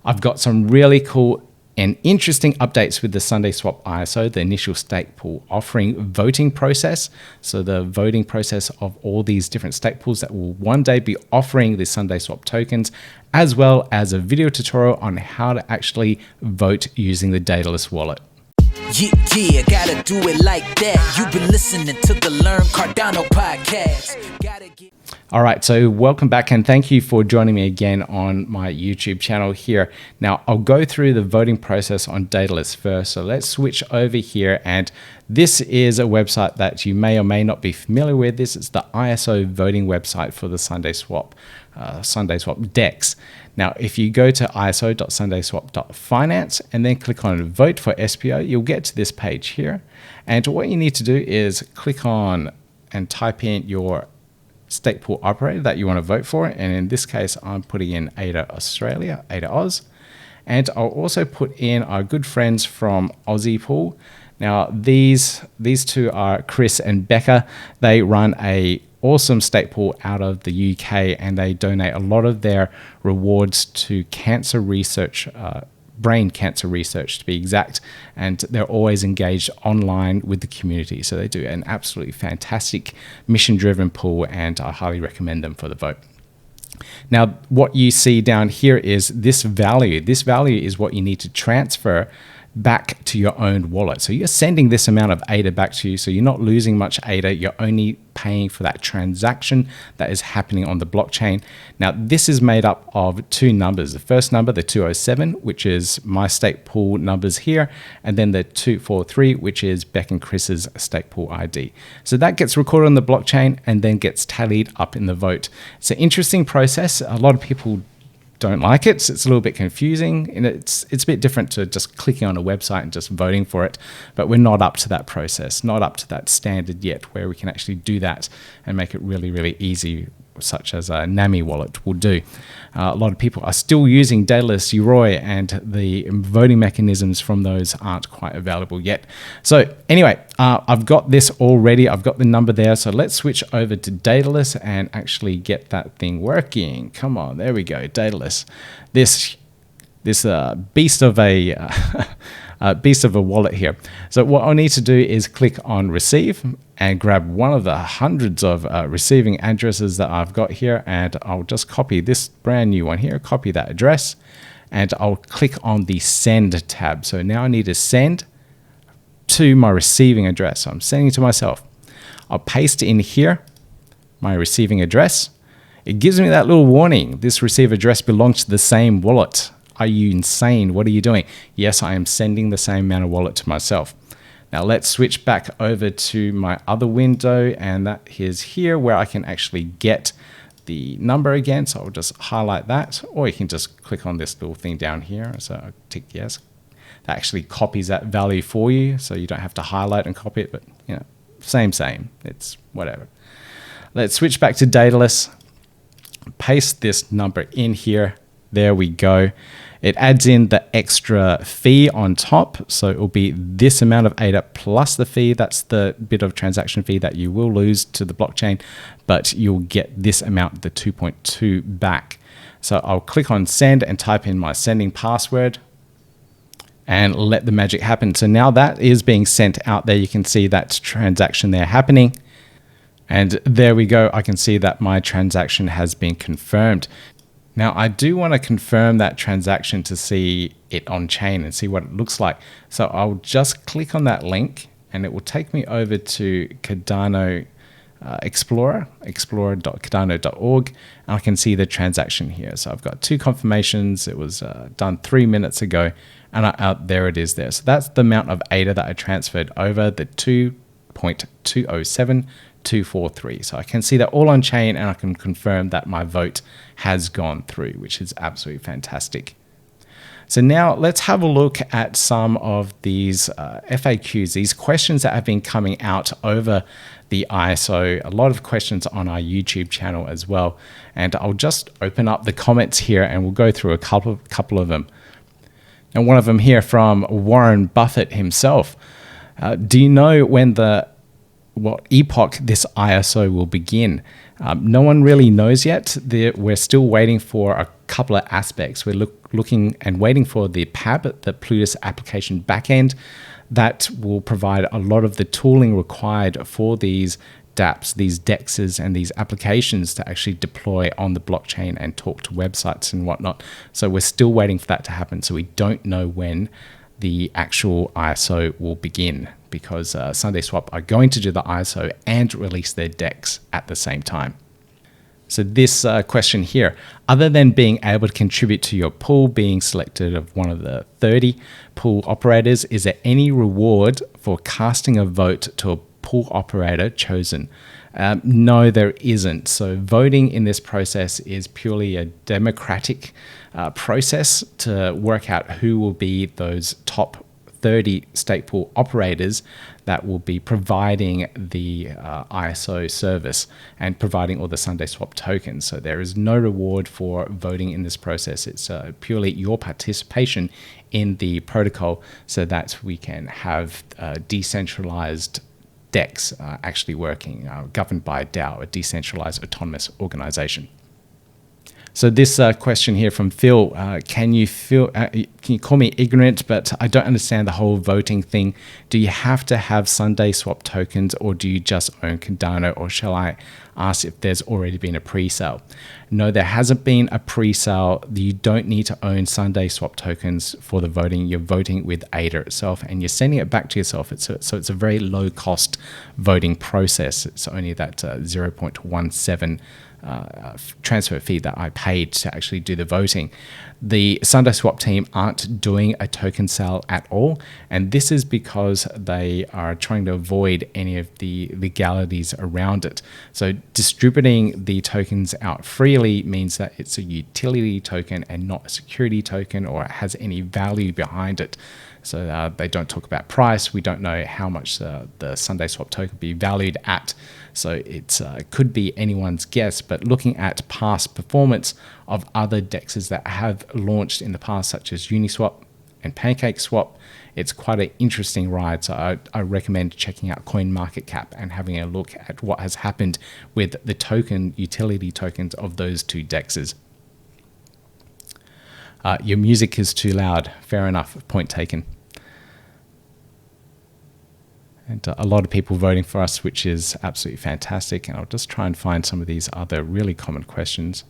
I've got some really cool and interesting updates with the SundaeSwap ISO, the initial stake pool offering voting process. So the voting process of all these different stake pools that will one day be offering the SundaeSwap tokens, as well as a video tutorial on how to actually vote using the Daedalus wallet. Yeah, gotta do it like that. You've been listening to the Learn Cardano podcast. All right, so welcome back and thank you for joining me again on my YouTube channel here. Now, I'll go through the voting process on Daedalus first. So let's switch over here, and this is a website that you may or may not be familiar with. This is the ISO voting website for the SundaeSwap DEX. Now, if you go to iso.sundaeswap.finance and then click on vote for SPO, you'll get to this page here. And what you need to do is click on and type in your stake pool operator that you want to vote for. And in this case, I'm putting in ADA Australia, ADAOZ. And I'll also put in our good friends from Aussie Pool. Now, these two are Chris and Becca. They run a awesome stake pool out of the UK, and they donate a lot of their rewards to cancer research, brain cancer research to be exact, and they're always engaged online with the community. So they do an absolutely fantastic mission-driven pool, and I highly recommend them for the vote. Now, what you see down here is this value. This value is what you need to transfer back to your own wallet. So you're sending this amount of ADA back to you, so you're not losing much ADA, you're only paying for that transaction that is happening on the blockchain. Now, this is made up of two numbers. The first number, the 207, which is my stake pool numbers here, and then the 243, which is Beck and Chris's stake pool ID. So that gets recorded on the blockchain and then gets tallied up in the vote. It's an interesting process. A lot of people don't like it. So it's a little bit confusing, and it's a bit different to just clicking on a website and just voting for it. But we're not up to that process, not up to that standard yet, where we can actually do that and make it really, really easy, such as a NAMI wallet will do. A lot of people are still using Daedalus, Uroi, and the voting mechanisms from those aren't quite available yet. So anyway, I've got this already. I've got the number there. So let's switch over to Daedalus and actually get that thing working. Come on, there we go, Daedalus. This beast of a beast of a wallet here. So what I need to do is click on receive and grab one of the hundreds of receiving addresses that I've got here, and I'll just copy this brand new one here, copy that address, and I'll click on the send tab. So now I need to send to my receiving address. So I'm sending to myself. I'll paste in here my receiving address. It gives me that little warning. This receive address belongs to the same wallet. Are you insane? What are you doing? Yes, I am sending the same amount of wallet to myself. Now let's switch back over to my other window, and that is here where I can actually get the number again. So I'll just highlight that, or you can just click on this little thing down here. So I'll tick yes. That actually copies that value for you, so you don't have to highlight and copy it, but you know, same. It's whatever. Let's switch back to Daedalus. Paste this number in here. There we go. It adds in the extra fee on top. So it will be this amount of ADA plus the fee. That's the bit of transaction fee that you will lose to the blockchain, but you'll get this amount, the 2.2 back. So I'll click on send and type in my sending password and let the magic happen. So now that is being sent out there. You can see that transaction there happening. And there we go. I can see that my transaction has been confirmed. Now, I do want to confirm that transaction to see it on chain and see what it looks like. So I'll just click on that link and it will take me over to Cardano Explorer, explorer.cardano.org, and I can see the transaction here. So I've got two confirmations. It was done 3 minutes ago, and there it is there. So that's the amount of ADA that I transferred over, the 2.207243. So I can see that all on chain, and I can confirm that my vote has gone through, which is absolutely fantastic. So now let's have a look at some of these FAQs, these questions that have been coming out over the ISO, a lot of questions on our YouTube channel as well. And I'll just open up the comments here and we'll go through a couple of them. And one of them here from Warren Buffett himself. Do you know when what epoch this ISO will begin? No one really knows yet. We're still waiting for a couple of aspects. We're looking and waiting for the PAB, the Plutus application backend, that will provide a lot of the tooling required for these dApps, these DEXs, and these applications to actually deploy on the blockchain and talk to websites and whatnot. So we're still waiting for that to happen. So we don't know when the actual ISO will begin, because SundaeSwap are going to do the ISO and release their DEX at the same time. So this question here, other than being able to contribute to your pool, being selected of one of the 30 pool operators, is there any reward for casting a vote to a pool operator chosen? No, there isn't. So voting in this process is purely a democratic process to work out who will be those top 30 stake pool operators that will be providing the ISO service and providing all the SundaeSwap tokens. So there is no reward for voting in this process. It's purely your participation in the protocol so that we can have decentralized DEX actually working, governed by DAO, a decentralized autonomous organization. So this question here from Phil, can you call me ignorant, but I don't understand the whole voting thing. Do you have to have SundaeSwap tokens, or do you just own Cardano, or shall I ask if there's already been a pre-sale? No, there hasn't been a pre-sale. You don't need to own SundaeSwap tokens for the voting. You're voting with ADA itself, and you're sending it back to yourself. So it's a very low cost voting process. It's only that 0.17 transfer fee that I paid to actually do the voting. The SundaeSwap team aren't doing a token sale at all, and this is because they are trying to avoid any of the legalities around it. So distributing the tokens out freely means that it's a utility token and not a security token, or it has any value behind it. So they don't talk about price. We don't know how much the SundaeSwap token will be valued at. So it could be anyone's guess, but looking at past performance of other DEXs that have launched in the past, such as Uniswap and PancakeSwap, it's quite an interesting ride. So I recommend checking out CoinMarketCap and having a look at what has happened with the token utility tokens of those two DEXs. Your music is too loud. Fair enough. Point taken. And a lot of people voting for us, which is absolutely fantastic. And I'll just try and find some of these other really common questions.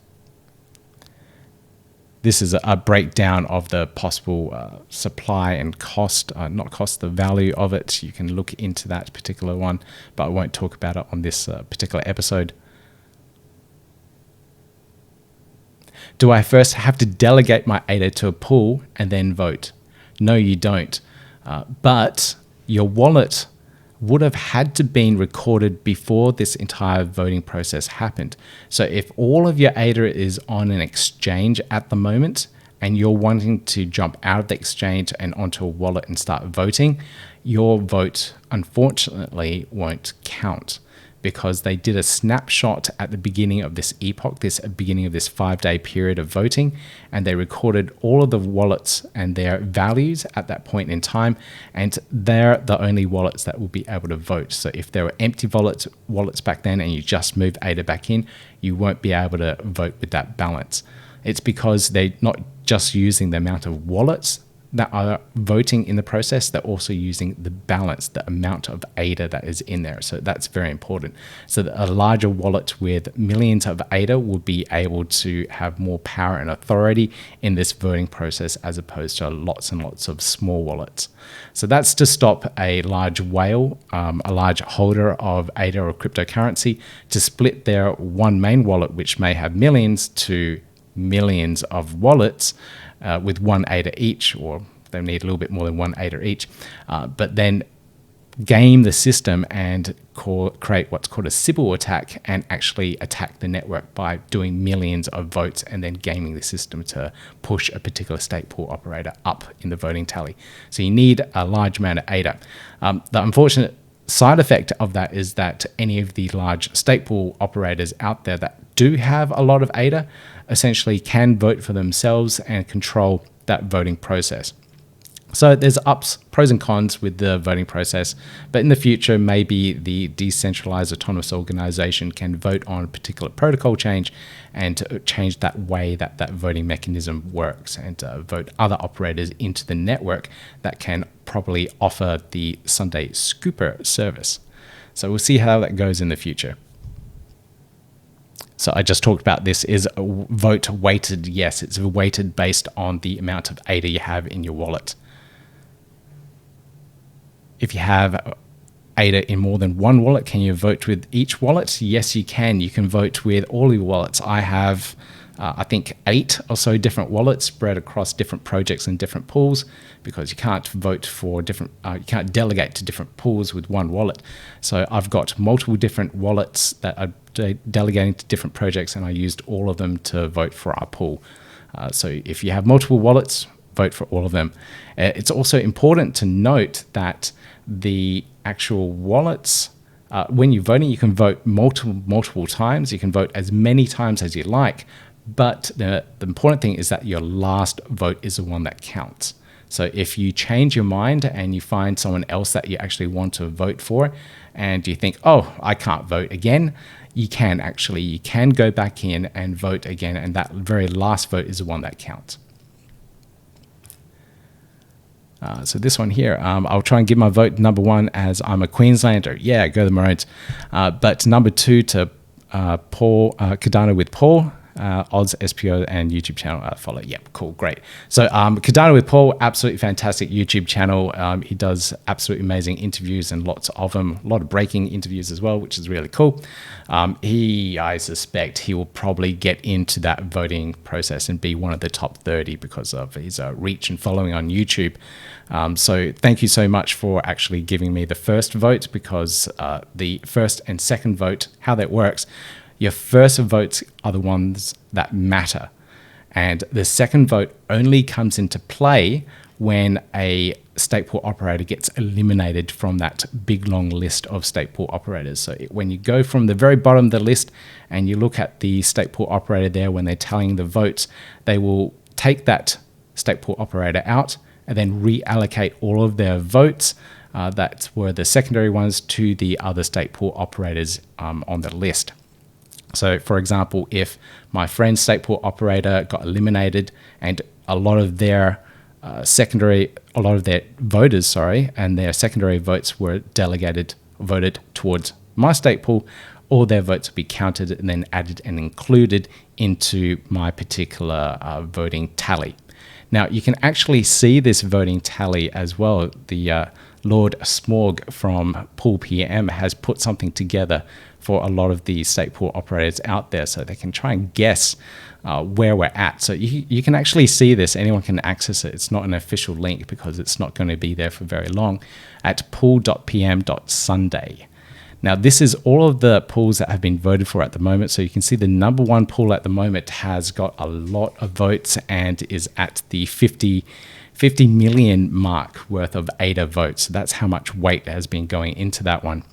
This is a breakdown of the possible supply and cost, not cost, the value of it. You can look into that particular one, but I won't talk about it on this particular episode. Do I first have to delegate my ADA to a pool and then vote? No, you don't. But your wallet would have had to been recorded before this entire voting process happened. So if all of your ADA is on an exchange at the moment and you're wanting to jump out of the exchange and onto a wallet and start voting, your vote unfortunately won't count, because they did a snapshot at the beginning of this epoch, this beginning of this 5-day period of voting, and they recorded all of the wallets and their values at that point in time, and they're the only wallets that will be able to vote. So if there were empty wallets back then and you just move ADA back in, you won't be able to vote with that balance. It's because they're not just using the amount of wallets that are voting in the process, they're also using the balance, the amount of ADA that is in there. So that's very important. So that a larger wallet with millions of ADA will be able to have more power and authority in this voting process, as opposed to lots and lots of small wallets. So that's to stop a large whale, a large holder of ADA or cryptocurrency, to split their one main wallet, which may have millions, to millions of wallets with one ADA each, or they need a little bit more than one ADA each, but then game the system and create what's called a Sybil attack and actually attack the network by doing millions of votes and then gaming the system to push a particular stake pool operator up in the voting tally. So you need a large amount of ADA. The unfortunate side effect of that is that any of the large stake pool operators out there that do have a lot of ADA essentially can vote for themselves and control that voting process. So there's pros and cons with the voting process, but in the future, maybe the decentralized autonomous organization can vote on a particular protocol change and change that way that that voting mechanism works, and vote other operators into the network that can properly offer the Sundae Scooper service. So we'll see how that goes in the future. So I just talked about this is a vote weighted. Yes, it's weighted based on the amount of ADA you have in your wallet. If you have ADA in more than one wallet, can you vote with each wallet? Yes, you can. You can vote with all your wallets. I have, I think, 8 or so different wallets spread across different projects and different pools, because you can't vote for different, you can't delegate to different pools with one wallet. So I've got multiple different wallets that are delegating to different projects, and I used all of them to vote for our pool. So if you have multiple wallets, vote for all of them. It's also important to note that the actual wallets, when you're voting, you can vote multiple times. You can vote as many times as you like, but the important thing is that your last vote is the one that counts. So if you change your mind and you find someone else that you actually want to vote for, and you think, oh, I can't vote again, you can go back in and vote again, and that very last vote is the one that counts. So this one here, I'll try and give my vote number 1 as I'm a Queenslander. Yeah, go the Maroons. But number 2 to Paul, Cardano with Paul, ADAOZ, SPO, and YouTube channel follow. Yep, cool, great. So Cardano with Paul, absolutely fantastic YouTube channel. He does absolutely amazing interviews, and lots of them, a lot of breaking interviews as well, which is really cool. I suspect he will probably get into that voting process and be one of the top 30 because of his reach and following on YouTube. So thank you so much for actually giving me the first vote, because the first and second vote, how that works, your first votes are the ones that matter. And the second vote only comes into play when a stake pool operator gets eliminated from that big long list of stake pool operators. So when you go from the very bottom of the list and you look at the stake pool operator there, when they're tallying the votes, they will take that stake pool operator out and then reallocate all of their votes that were the secondary ones to the other stake pool operators on the list. So for example, if my friend's stake pool operator got eliminated and a lot of their voters, and their secondary votes were voted towards my stake pool, all their votes will be counted and then added and included into my particular voting tally. Now you can actually see this voting tally as well. The Lord Smorg from Pool PM has put something together for a lot of the stake pool operators out there, so they can try and guess where we're at. So you can actually see this. Anyone can access it. It's not an official link because it's not going to be there for very long, at pool.pm.sundae. Now this is all of the pools that have been voted for at the moment. So you can see the number 1 pool at the moment has got a lot of votes and is at the 50 million mark worth of ADA votes. So that's how much weight has been going into that one.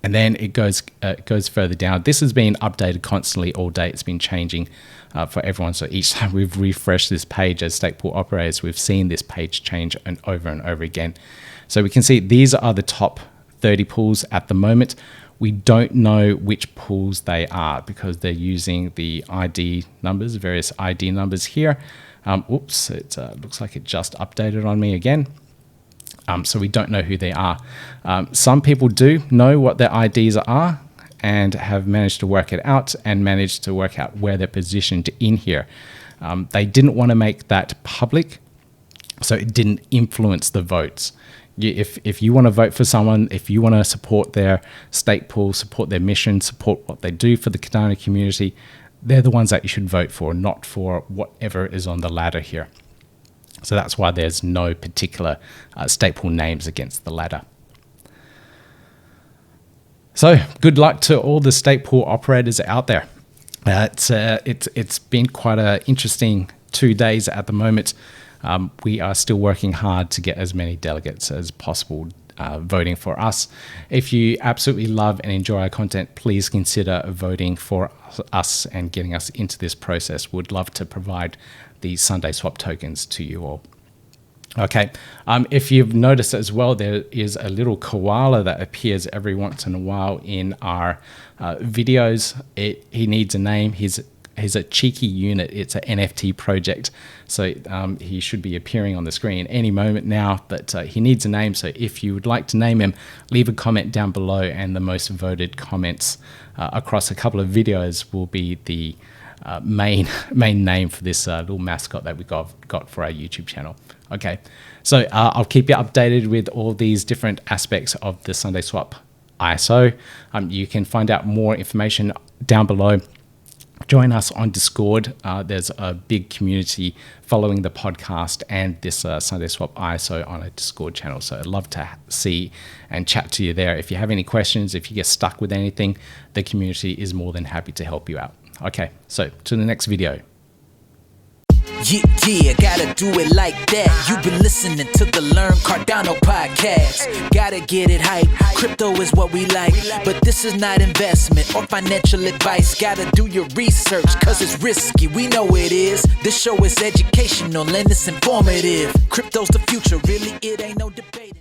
And then it goes further down. This has been updated constantly all day. It's been changing for everyone. So each time we've refreshed this page as stake pool operators, we've seen this page change and over again. So we can see these are the top 30 pools at the moment. We don't know which pools they are because they're using the ID numbers, various ID numbers here. Oops, it looks like it just updated on me again. So we don't know who they are. Some people do know what their IDs are and have managed to work it out and managed to work out where they're positioned in here. They didn't want to make that public, so it didn't influence the votes. If you want to vote for someone, if you want to support their stake pool, support their mission, support what they do for the Cardano community, they're the ones that you should vote for, not for whatever is on the ladder here. So that's why there's no particular stake pool names against the ladder. So good luck to all the stake pool operators out there. It's been quite an interesting 2 days at the moment. We are still working hard to get as many delegates as possible voting for us. If you absolutely love and enjoy our content, please consider voting for us and getting us into this process. Would love to provide the SundaeSwap tokens to you all. Okay, if you've noticed as well, there is a little koala that appears every once in a while in our videos. He needs a name. He's a cheeky unit. It's an NFT project. So he should be appearing on the screen any moment now, but he needs a name. So if you would like to name him, leave a comment down below, and the most voted comments across a couple of videos will be the main name for this little mascot that we got for our YouTube channel. Okay, so I'll keep you updated with all these different aspects of the SundaeSwap ISO. You can find out more information down below. Join us on Discord. There's a big community following the podcast and this SundaeSwap ISO on a Discord channel. So I'd love to see and chat to you there. If you have any questions, if you get stuck with anything, the community is more than happy to help you out. Okay, so to the next video. Yeah, gotta do it like that. You've been listening to the Learn Cardano podcast. Gotta get it hype. Crypto is what we like, but this is not investment or financial advice. Gotta do your research, cause it's risky. We know it is. This show is educational and it's informative. Crypto's the future, really, it ain't no debate.